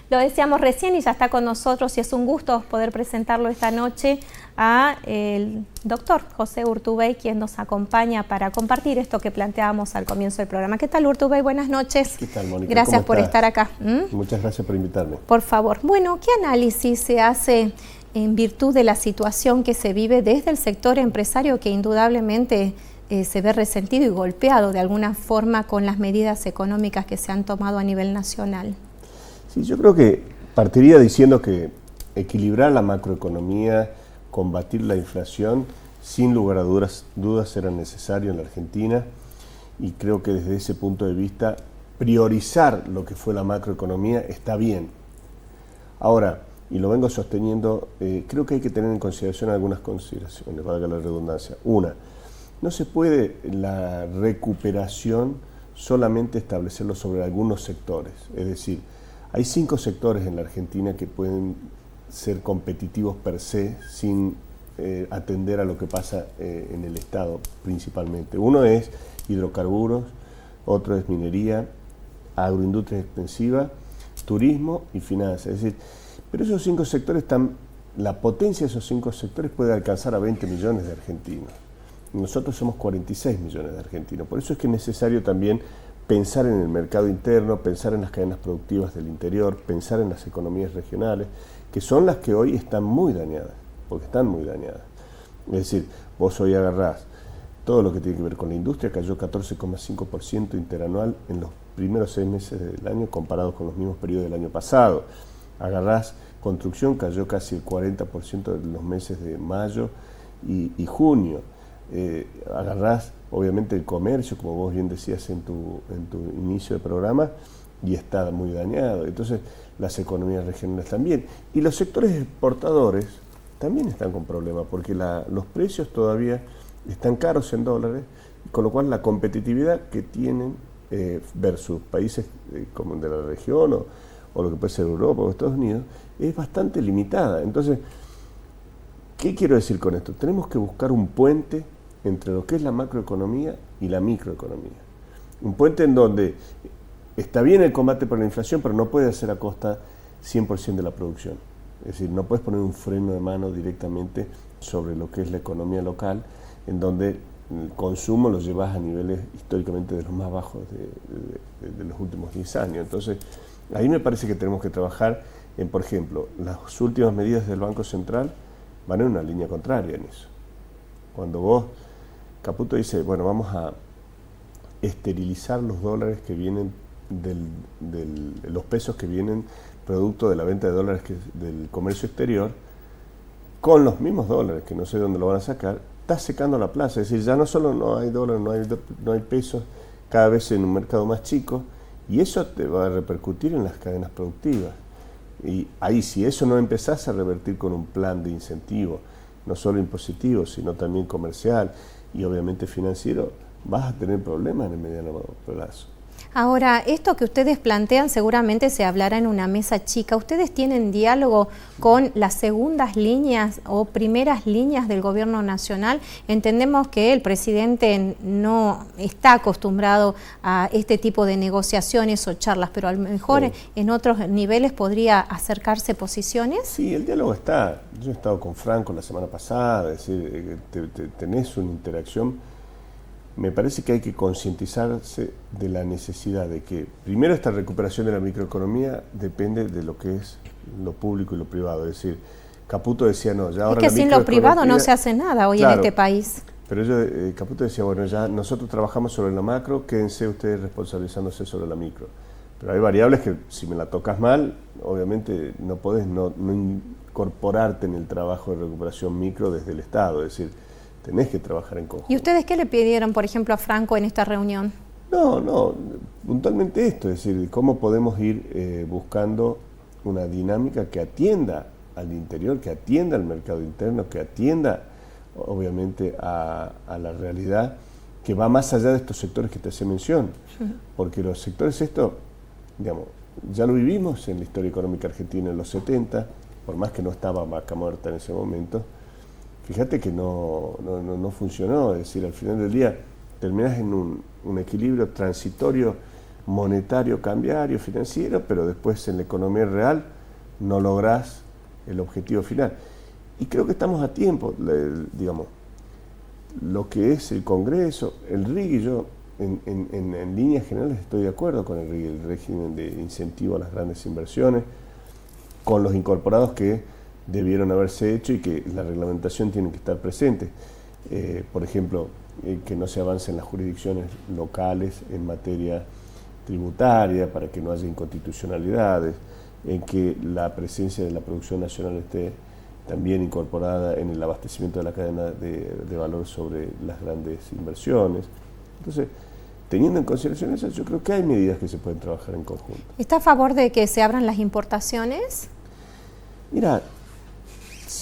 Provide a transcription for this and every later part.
Lo decíamos recién y ya está con nosotros y es un gusto poder presentarlo esta noche a el doctor José Urtubey, quien nos acompaña para compartir esto que planteábamos al comienzo del programa. ¿Qué tal, Urtubey? Buenas noches. ¿Qué tal, Mónica? Gracias por estar acá. Muchas gracias por invitarme. Por favor. Bueno, ¿qué análisis se hace en virtud de la situación que se vive desde el sector empresario que indudablemente se ve resentido y golpeado de alguna forma con las medidas económicas que se han tomado a nivel nacional? Sí, yo creo que partiría diciendo que equilibrar la macroeconomía, combatir la inflación, sin lugar a dudas era necesario en la Argentina, y creo que desde ese punto de vista priorizar lo que fue la macroeconomía está bien. Ahora, y lo vengo sosteniendo, creo que hay que tener en consideración algunas consideraciones, valga la redundancia. Una, no se puede la recuperación solamente establecerlo sobre algunos sectores, es decir, hay 5 sectores en la Argentina que pueden ser competitivos per se sin atender a lo que pasa en el Estado principalmente. Uno es hidrocarburos, otro es minería, agroindustria extensiva, turismo y finanzas. Es decir, pero esos 5 sectores la potencia de esos 5 sectores puede alcanzar a 20 millones de argentinos. Nosotros somos 46 millones de argentinos. Por eso es que es necesario también pensar en el mercado interno, pensar en las cadenas productivas del interior, pensar en las economías regionales, que son las que hoy están muy dañadas, porque están muy dañadas. Es decir, vos hoy agarrás todo lo que tiene que ver con la industria, cayó 14,5% interanual en los primeros 6 meses del año comparados con los mismos periodos del año pasado. Agarrás construcción, cayó casi el 40% en los meses de mayo y junio. Agarrás obviamente el comercio, como vos bien decías en tu inicio de programa, y está muy dañado. Entonces las economías regionales también. Y los sectores exportadores también están con problemas, porque los precios todavía están caros en dólares, con lo cual la competitividad que tienen versus países como de la región o lo que puede ser Europa o Estados Unidos es bastante limitada. Entonces, ¿qué quiero decir con esto? Tenemos que buscar un puente entre lo que es la macroeconomía y la microeconomía. Un puente en donde está bien el combate por la inflación, pero no puede hacer a costa 100% de la producción. Es decir, no puedes poner un freno de mano directamente sobre lo que es la economía local, en donde el consumo lo llevas a niveles históricamente de los más bajos de los últimos 10 años. Entonces, ahí me parece que tenemos que trabajar en, por ejemplo, las últimas medidas del Banco Central van en una línea contraria en eso. Cuando vos, Caputo dice, bueno, vamos a esterilizar los dólares que vienen los pesos que vienen producto de la venta de dólares del comercio exterior, con los mismos dólares, que no sé dónde lo van a sacar, está secando la plaza. Es decir, ya no solo no hay dólares, no hay pesos, cada vez en un mercado más chico, y eso te va a repercutir en las cadenas productivas. Y ahí, si eso no empezás a revertir con un plan de incentivo, no solo impositivo, sino también comercial y obviamente financiero, vas a tener problemas en el mediano plazo. Ahora, esto que ustedes plantean seguramente se hablará en una mesa chica. ¿Ustedes tienen diálogo con las segundas líneas o primeras líneas del gobierno nacional? Entendemos que el presidente no está acostumbrado a este tipo de negociaciones o charlas, pero a lo mejor en otros niveles podría acercarse posiciones. Sí, el diálogo está. Yo he estado con Franco la semana pasada, es decir, tenés una interacción. Me parece que hay que concientizarse de la necesidad de que, primero, esta recuperación de la microeconomía depende de lo que es lo público y lo privado. Es decir, Caputo decía, no, ya ahora es que sin lo privado no se hace nada hoy en este país. Pero Caputo decía, bueno, ya nosotros trabajamos sobre la macro, quédense ustedes responsabilizándose sobre la micro. Pero hay variables que, si me la tocas mal, obviamente no podés no incorporarte en el trabajo de recuperación micro desde el Estado. Es decir, tenés que trabajar en conjunto. ¿Y ustedes qué le pidieron, por ejemplo, a Franco en esta reunión? No, puntualmente esto, es decir, cómo podemos ir buscando una dinámica que atienda al interior, que atienda al mercado interno, que atienda, obviamente, a la realidad que va más allá de estos sectores que te hacía mención. Porque los sectores digamos, ya lo vivimos en la historia económica argentina en los 70, por más que no estaba Vaca Muerta en ese momento. Fíjate que no funcionó, es decir, al final del día terminás en un equilibrio transitorio monetario, cambiario, financiero, pero después en la economía real no lográs el objetivo final. Y creo que estamos a tiempo, digamos, lo que es el Congreso, el RIGI, yo en líneas generales estoy de acuerdo con el RIGI, el régimen de incentivo a las grandes inversiones, con los incorporados que debieron haberse hecho y que la reglamentación tiene que estar presente. Por ejemplo, que no se avance en las jurisdicciones locales en materia tributaria para que no haya inconstitucionalidades, en que la presencia de la producción nacional esté también incorporada en el abastecimiento de la cadena de valor sobre las grandes inversiones. Entonces, teniendo en consideración eso, yo creo que hay medidas que se pueden trabajar en conjunto. ¿Está a favor de que se abran las importaciones? Mira,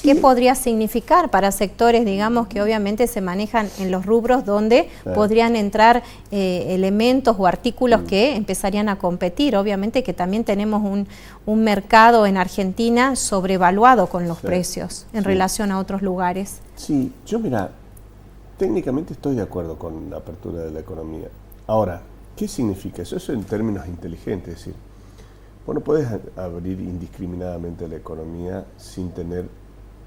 ¿qué podría significar para sectores, digamos, que obviamente se manejan en los rubros donde podrían entrar elementos o artículos que empezarían a competir? Obviamente que también tenemos un mercado en Argentina sobrevaluado con los precios en relación a otros lugares. Sí, yo mira, técnicamente estoy de acuerdo con la apertura de la economía. Ahora, ¿qué significa eso? Eso en términos inteligentes, es decir, vos no podés abrir indiscriminadamente la economía sin tener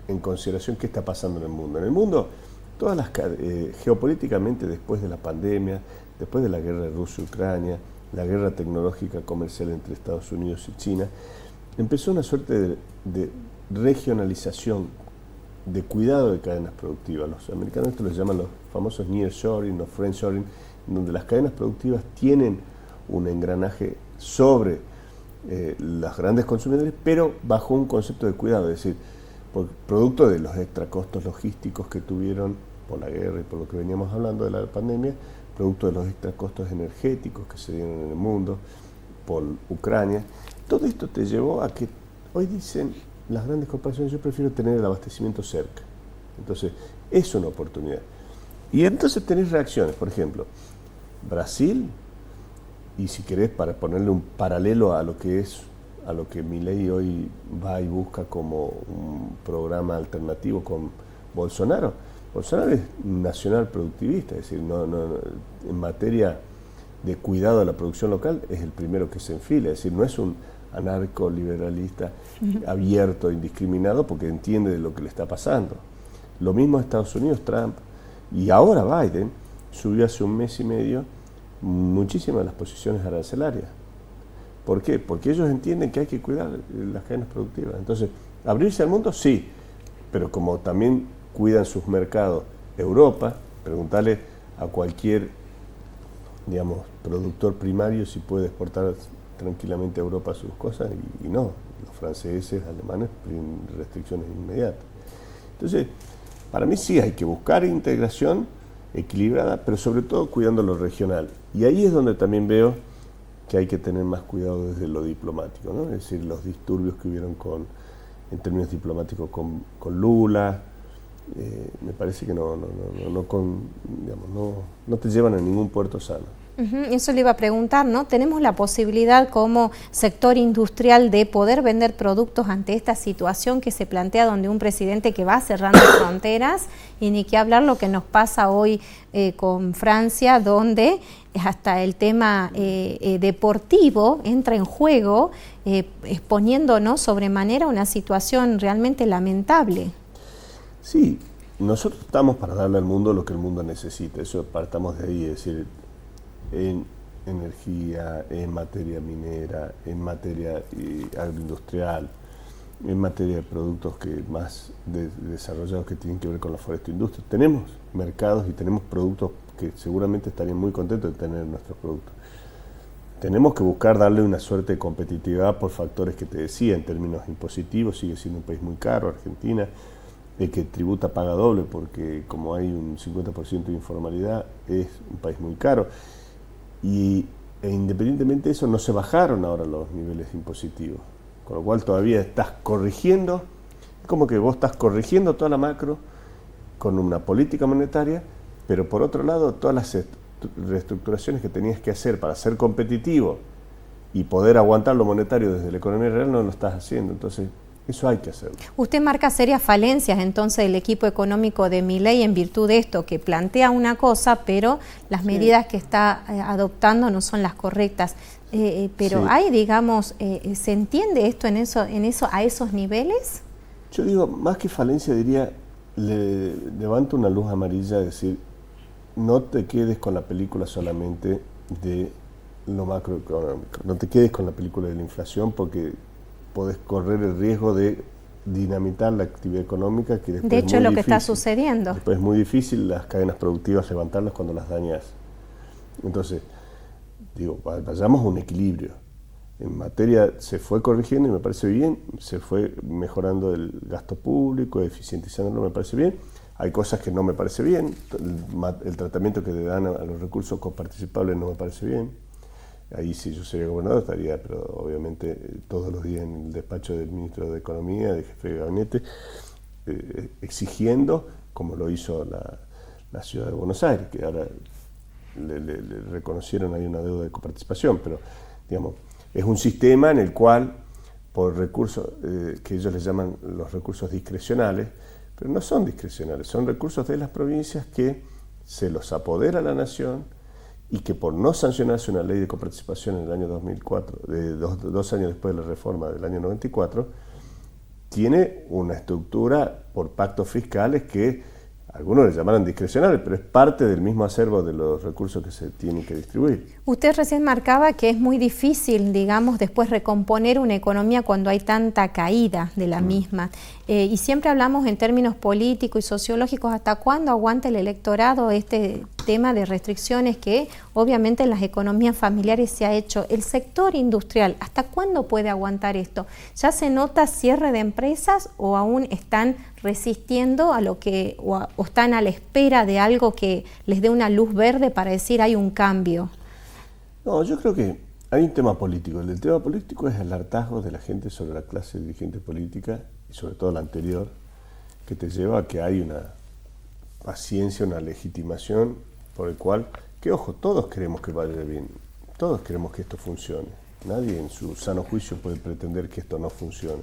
en consideración qué está pasando en el mundo. En el mundo, todas las geopolíticamente, después de la pandemia, después de la guerra de Rusia y Ucrania, la guerra tecnológica comercial entre Estados Unidos y China, empezó una suerte de regionalización, de cuidado de cadenas productivas. Los americanos esto los llaman los famosos nearshoring o friendshoring, donde las cadenas productivas tienen un engranaje sobre los grandes consumidores, pero bajo un concepto de cuidado, es decir, producto de los extracostos logísticos que tuvieron por la guerra y por lo que veníamos hablando de la pandemia, producto de los extracostos energéticos que se dieron en el mundo por Ucrania. Todo esto te llevó a que hoy dicen las grandes corporaciones, yo prefiero tener el abastecimiento cerca. Entonces, es una oportunidad. Y entonces tenés reacciones, por ejemplo, Brasil, y si querés, para ponerle un paralelo a lo que Milei hoy va y busca como un programa alternativo con Bolsonaro. Bolsonaro es nacional productivista, es decir, en materia de cuidado de la producción local es el primero que se enfila, es decir, no es un anarco-liberalista abierto, indiscriminado, porque entiende de lo que le está pasando. Lo mismo a Estados Unidos, Trump, y ahora Biden subió hace un mes y medio muchísimas de las posiciones arancelarias. ¿Por qué? Porque ellos entienden que hay que cuidar las cadenas productivas. Entonces, abrirse al mundo, sí, pero como también cuidan sus mercados Europa, preguntarle a cualquier, digamos, productor primario si puede exportar tranquilamente a Europa sus cosas, y no, los franceses, alemanes tienen restricciones inmediatas. Entonces, para mí sí hay que buscar integración equilibrada, pero sobre todo cuidando lo regional. Y ahí es donde también veo que hay que tener más cuidado desde lo diplomático, ¿no? Es decir, los disturbios que hubieron en términos diplomáticos con Lula, me parece que no te llevan a ningún puerto sano. Eso le iba a preguntar, ¿no? ¿Tenemos la posibilidad como sector industrial de poder vender productos ante esta situación que se plantea, donde un presidente que va cerrando fronteras, y ni que hablar lo que nos pasa hoy con Francia, donde hasta el tema deportivo entra en juego, exponiéndonos sobremanera una situación realmente lamentable? Sí, nosotros estamos para darle al mundo lo que el mundo necesita, eso partamos de ahí, es decir, en energía, en materia minera, en materia agroindustrial, en materia de productos que más desarrollados que tienen que ver con la forestoindustria. Tenemos mercados y tenemos productos que seguramente estarían muy contentos de tener nuestros productos. Tenemos que buscar darle una suerte de competitividad por factores que te decía, en términos impositivos, sigue siendo un país muy caro, Argentina, que tributa paga doble porque como hay un 50% de informalidad, es un país muy caro. E independientemente de eso, no se bajaron ahora los niveles impositivos, con lo cual todavía estás corrigiendo, como que vos estás corrigiendo toda la macro con una política monetaria, pero por otro lado todas las reestructuraciones que tenías que hacer para ser competitivo y poder aguantar lo monetario desde la economía real no lo estás haciendo. Entonces Eso hay que hacerlo. Usted marca serias falencias entonces del equipo económico de Milei en virtud de esto, que plantea una cosa, pero las medidas que está adoptando no son las correctas. Pero hay, digamos, ¿se entiende esto a esos niveles? Yo digo, más que falencia diría, le levanto una luz amarilla de decir, no te quedes con la película solamente de lo macroeconómico, no te quedes con la película de la inflación porque podés correr el riesgo de dinamitar la actividad económica, que después de hecho es lo que está sucediendo. Después es muy difícil las cadenas productivas levantarlas cuando las dañas. Entonces, digo, vayamos a un equilibrio. En materia se fue corrigiendo y me parece bien, se fue mejorando el gasto público, eficientizándolo, me parece bien. Hay cosas que no me parece bien, el tratamiento que le dan a los recursos coparticipables no me parece bien. Ahí si yo sería gobernador estaría, pero obviamente todos los días en el despacho del ministro de Economía, del jefe de gabinete, exigiendo, como lo hizo la ciudad de Buenos Aires, que ahora le reconocieron ahí una deuda de coparticipación, pero digamos, es un sistema en el cual, por recursos que ellos les llaman los recursos discrecionales, pero no son discrecionales, son recursos de las provincias que se los apodera la nación y que por no sancionarse una ley de coparticipación en el año 2004, dos años después de la reforma del año 94, tiene una estructura por pactos fiscales que algunos le llamaron discrecionales, pero es parte del mismo acervo de los recursos que se tienen que distribuir. Usted recién marcaba que es muy difícil, digamos, después recomponer una economía cuando hay tanta caída de la misma. Y siempre hablamos en términos políticos y sociológicos, ¿hasta cuándo aguanta el electorado este tema de restricciones que obviamente en las economías familiares se ha hecho? El sector industrial, ¿hasta cuándo puede aguantar esto? ¿Ya se nota cierre de empresas o aún están resistiendo a lo que, o están a la espera de algo que les dé una luz verde para decir hay un cambio? No, yo creo que hay un tema político. El tema político es el hartazgo de la gente sobre la clase dirigente política y sobre todo la anterior, que te lleva a que hay una paciencia, una legitimación por el cual, que ojo, todos queremos que vaya bien, todos queremos que esto funcione. Nadie en su sano juicio puede pretender que esto no funcione.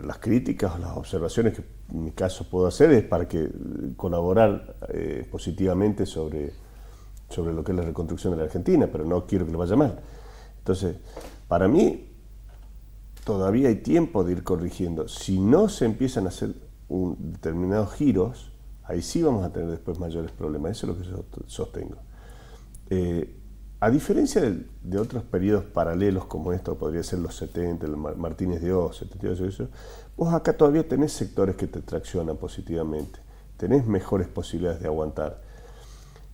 Las críticas o las observaciones que en mi caso puedo hacer es para que colaborar positivamente sobre lo que es la reconstrucción de la Argentina, pero no quiero que le vaya mal. Entonces, para mí, todavía hay tiempo de ir corrigiendo. Si no se empiezan a hacer determinados giros, ahí sí vamos a tener después mayores problemas. Eso es lo que yo sostengo. A diferencia de otros periodos paralelos como esto, podría ser los 70, el Martínez de Oz, 78, eso, vos acá todavía tenés sectores que te traccionan positivamente, tenés mejores posibilidades de aguantar.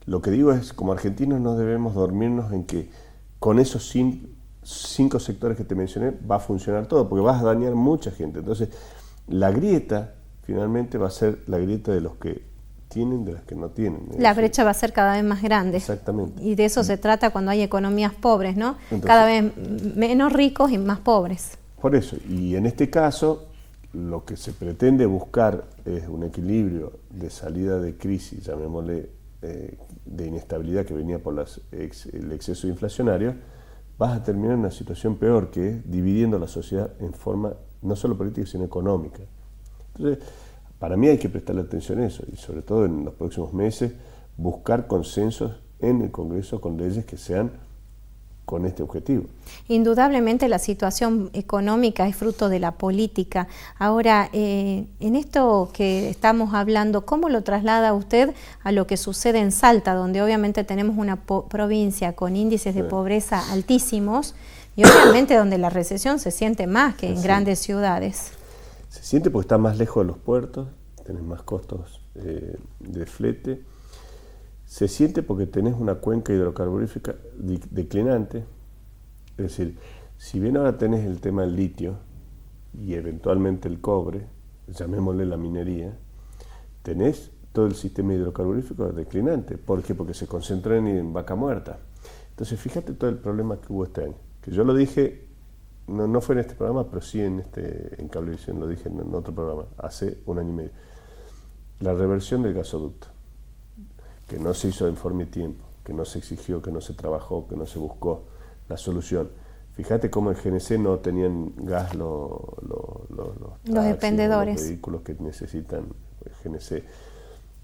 Lo que digo es, como argentinos no debemos dormirnos en que con esos 5 sectores que te mencioné va a funcionar todo, porque vas a dañar mucha gente. Entonces, la grieta finalmente va a ser la grieta de los que tienen, de los que no tienen. La brecha va a ser cada vez más grande. Exactamente. Y de eso se trata cuando hay economías pobres, ¿no? Entonces, cada vez menos ricos y más pobres. Por eso, y en este caso, lo que se pretende buscar es un equilibrio de salida de crisis, llamémosle de inestabilidad que venía por el exceso inflacionario, vas a terminar en una situación peor, que es dividiendo la sociedad en forma no solo política, sino económica. Entonces, para mí hay que prestarle atención a eso, y sobre todo en los próximos meses, buscar consensos en el Congreso con leyes que sean con este objetivo. Indudablemente la situación económica es fruto de la política. Ahora, en esto que estamos hablando, ¿cómo lo traslada usted a lo que sucede en Salta, donde obviamente tenemos una provincia con índices de pobreza altísimos y obviamente donde la recesión se siente más que en grandes ciudades? Se siente porque está más lejos de los puertos, tenés más costos de flete. Se siente porque tenés una cuenca hidrocarburífera declinante, es decir, si bien ahora tenés el tema del litio y eventualmente el cobre, llamémosle la minería, tenés todo el sistema hidrocarburífero declinante. ¿Por qué? Porque se concentra en Vaca Muerta. Entonces, fíjate todo el problema que hubo este año, que yo lo dije, no fue en este programa, pero sí en Cablevisión, lo dije en otro programa, hace 1 año y medio. La reversión del gasoducto, que no se hizo en forma y tiempo, que no se exigió, que no se trabajó, que no se buscó la solución. Fíjate cómo en GNC no tenían gas los expendedores, los vehículos que necesitan GNC.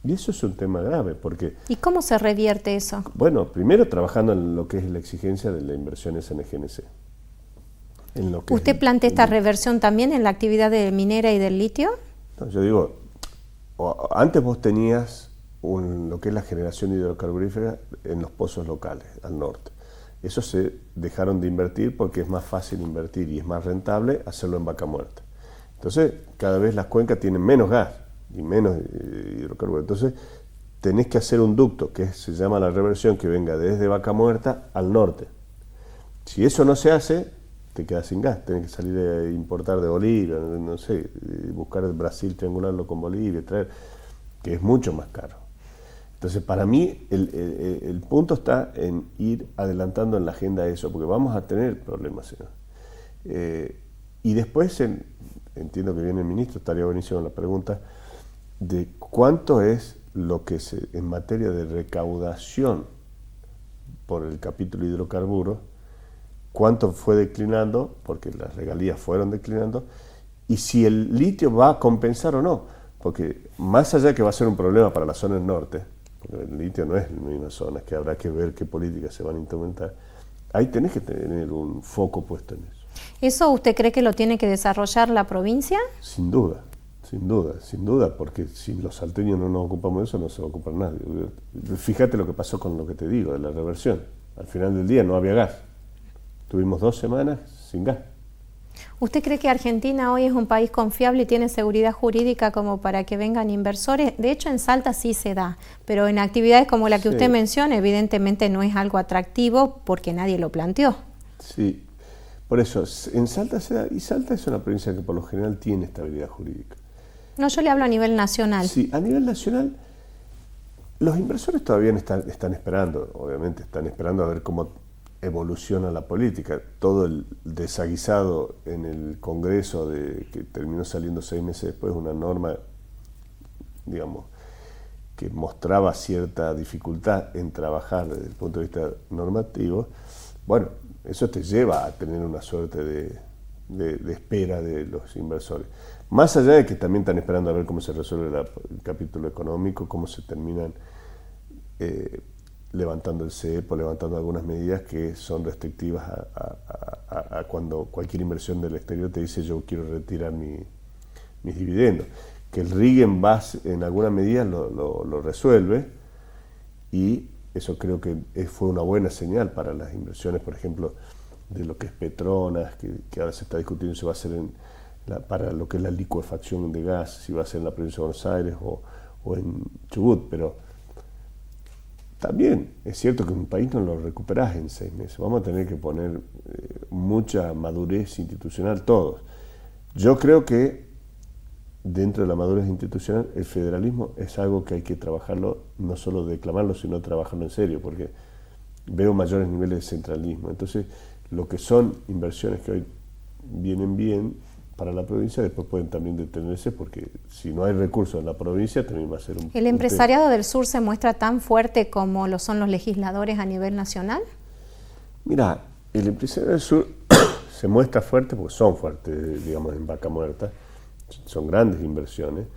Y eso es un tema grave, porque... ¿Y cómo se revierte eso? Bueno, primero trabajando en lo que es la exigencia de las inversiones en el GNC. En lo que ¿Usted plantea esta reversión también en la actividad de minera y del litio? No, yo digo, antes vos tenías lo que es la generación hidrocarburífera en los pozos locales, al norte. Eso se dejaron de invertir porque es más fácil invertir y es más rentable hacerlo en Vaca Muerta. Entonces, cada vez las cuencas tienen menos gas y menos hidrocarburos. Entonces, tenés que hacer un ducto, que se llama la reversión, que venga desde Vaca Muerta al norte. Si eso no se hace, te quedas sin gas. Tenés que salir a importar de Bolivia, no sé, buscar el Brasil, triangularlo con Bolivia, traer, que es mucho más caro. Entonces, para mí, el punto está en ir adelantando en la agenda eso, porque vamos a tener problemas. Y después, entiendo que viene el ministro, estaría buenísimo la pregunta, de cuánto es lo que en materia de recaudación por el capítulo hidrocarburos, cuánto fue declinando, porque las regalías fueron declinando, y si el litio va a compensar o no, porque más allá de que va a ser un problema para la zona del norte, porque el litio no es la misma zona, que habrá que ver qué políticas se van a implementar, ahí tenés que tener un foco puesto en eso. ¿Eso usted cree que lo tiene que desarrollar la provincia? Sin duda, porque si los salteños no nos ocupamos de eso, no se va a ocupar nadie. Fíjate lo que pasó con lo que te digo, de la reversión. Al final del día no había gas. Tuvimos 2 semanas sin gas. ¿Usted cree que Argentina hoy es un país confiable y tiene seguridad jurídica como para que vengan inversores? De hecho, en Salta sí se da, pero en actividades como la que usted menciona, evidentemente no es algo atractivo porque nadie lo planteó. Sí, por eso, en Salta se da, y Salta es una provincia que por lo general tiene estabilidad jurídica. No, yo le hablo a nivel nacional. Sí, a nivel nacional, los inversores todavía están esperando, obviamente, están esperando a ver cómo evoluciona la política. Todo el desaguisado en el Congreso que terminó saliendo 6 meses después, una norma, digamos, que mostraba cierta dificultad en trabajar desde el punto de vista normativo. Bueno, eso te lleva a tener una suerte de espera de los inversores. Más allá de que también están esperando a ver cómo se resuelve el capítulo económico, cómo se terminan levantando el cepo, levantando algunas medidas que son restrictivas a cuando cualquier inversión del exterior te dice yo quiero retirar mis dividendos. Que el RIG en alguna medida lo resuelve, y eso creo que fue una buena señal para las inversiones, por ejemplo, de lo que es Petronas, que ahora se está discutiendo si va a ser para lo que es la licuefacción de gas, si va a ser en la provincia de Buenos Aires o en Chubut, pero también es cierto que un país no lo recuperás en 6 meses. Vamos a tener que poner mucha madurez institucional todos. Yo creo que dentro de la madurez institucional el federalismo es algo que hay que trabajarlo, no solo declamarlo, sino trabajarlo en serio, porque veo mayores niveles de centralismo. Entonces, lo que son inversiones que hoy vienen bien para la provincia, después pueden también detenerse, porque si no hay recursos en la provincia también va a ser un... ¿El empresariado del sur se muestra tan fuerte como lo son los legisladores a nivel nacional? Mira, el empresariado del sur se muestra fuerte porque son fuertes, digamos, en Vaca Muerta, son grandes inversiones,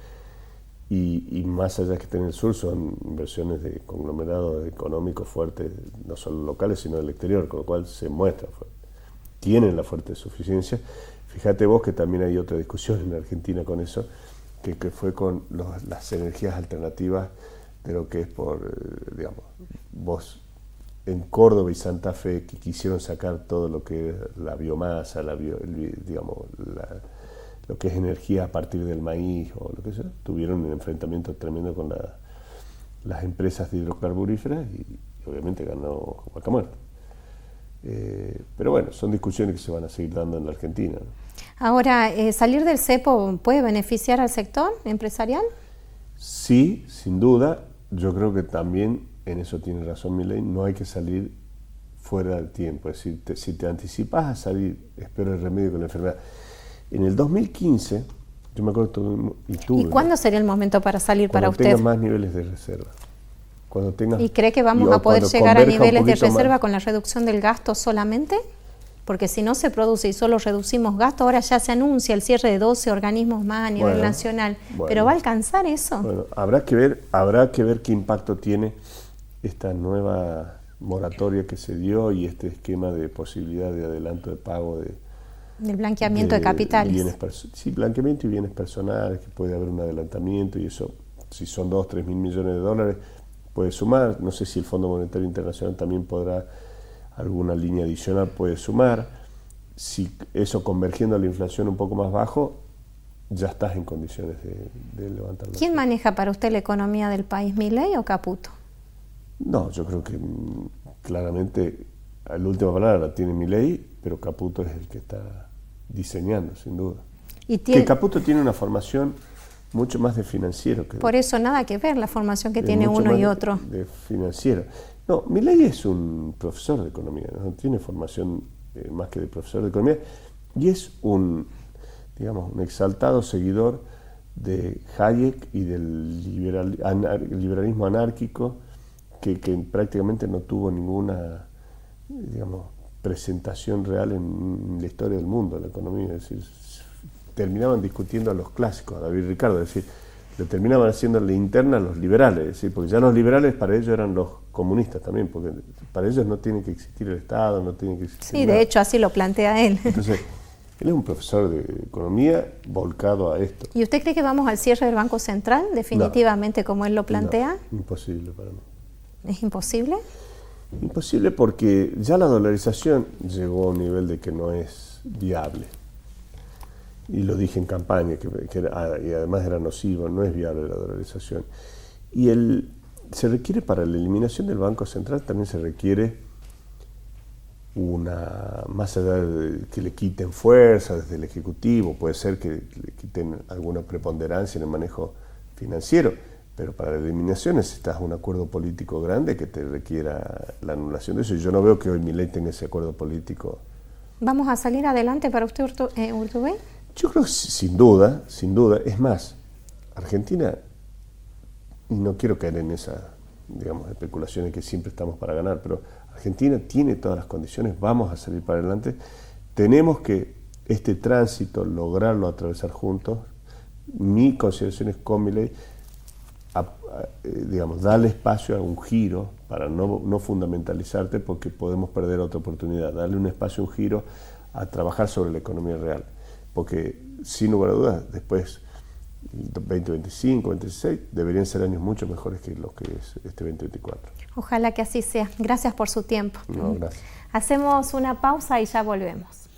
y más allá que estén en el sur, son inversiones de conglomerados económicos fuertes, no solo locales, sino del exterior, con lo cual se muestra fuerte. Tienen la fuerte suficiencia. Fíjate vos que también hay otra discusión en Argentina con eso, que fue con las energías alternativas de lo que es digamos, vos en Córdoba y Santa Fe, que quisieron sacar todo lo que es la biomasa, digamos, lo que es energía a partir del maíz o lo que sea, tuvieron un enfrentamiento tremendo con las empresas de hidrocarburíferas y obviamente ganó Vaca Muerta. Pero bueno, son discusiones que se van a seguir dando en la Argentina, ¿no? Ahora, ¿salir del cepo puede beneficiar al sector empresarial? Sí, sin duda. Yo creo que también, en eso tiene razón Milei, no hay que salir fuera del tiempo. Es decir, si te anticipas a salir, espero el remedio con la enfermedad. En el 2015, yo me acuerdo ¿Y cuándo sería el momento para salir para usted? Cuando tengas más niveles de reserva. ¿Y cree que vamos a poder llegar a niveles de reserva con la reducción del gasto solamente? porque si no se produce y solo reducimos gasto, ahora ya se anuncia el cierre de 12 organismos más a nivel nacional, pero ¿va a alcanzar eso? Bueno, habrá que ver qué impacto tiene esta nueva moratoria que se dio y este esquema de posibilidad de adelanto de pago del blanqueamiento de capitales. Sí, blanqueamiento y bienes personales, que puede haber un adelantamiento y eso, si son 2-3 mil millones de dólares, puede sumar. No sé si el Fondo Monetario Internacional también podrá, alguna línea adicional puede sumar. Si eso convergiendo a la inflación un poco más bajo, ya estás en condiciones de levantar. ¿Quién maneja para usted la economía del país, Milei o Caputo? No, yo creo que claramente la última palabra la tiene Milei, pero Caputo es el que está diseñando, sin duda. Que Caputo tiene una formación mucho más de financiero. Por eso nada que ver la formación que tiene uno y otro. De financiero. No, Milei es un profesor de economía, no tiene formación más que de profesor de economía, y es un exaltado seguidor de Hayek y del liberalismo anárquico, que prácticamente no tuvo ninguna, presentación real en la historia del mundo, la economía. Es decir, terminaban discutiendo a los clásicos, a David Ricardo, es decir, le terminaban haciendo la interna a los liberales, es decir, porque ya los liberales para ellos eran los comunistas también, porque para ellos no tiene que existir el Estado, no tiene que existir nada. De hecho así lo plantea él. Entonces, él es un profesor de economía volcado a esto. ¿Y usted cree que vamos al cierre del Banco Central, definitivamente, como él lo plantea? No, imposible para mí. ¿Es imposible? Imposible porque ya la dolarización llegó a un nivel de que no es viable. Y lo dije en campaña, y además era nocivo, no es viable la dolarización. Y se requiere, para la eliminación del Banco Central, también se requiere más allá de que le quiten fuerza desde el Ejecutivo, puede ser que le quiten alguna preponderancia en el manejo financiero, pero para la eliminación necesitas un acuerdo político grande que te requiera la anulación de eso, y yo no veo que hoy Milei tenga ese acuerdo político. ¿Vamos a salir adelante para usted, Urtubey? Yo creo que sin duda, es más, Argentina, y no quiero caer en esas, especulaciones que siempre estamos para ganar, pero Argentina tiene todas las condiciones, vamos a salir para adelante, tenemos que este tránsito lograrlo atravesar juntos. Mi consideración es con Milei, darle espacio a un giro para no fundamentalizarte, porque podemos perder otra oportunidad, darle un espacio, un giro a trabajar sobre la economía real, porque sin lugar a dudas después 2025, 2026 deberían ser años mucho mejores que los que es este 2024. Ojalá que así sea. Gracias por su tiempo. No, gracias. Hacemos una pausa y ya volvemos.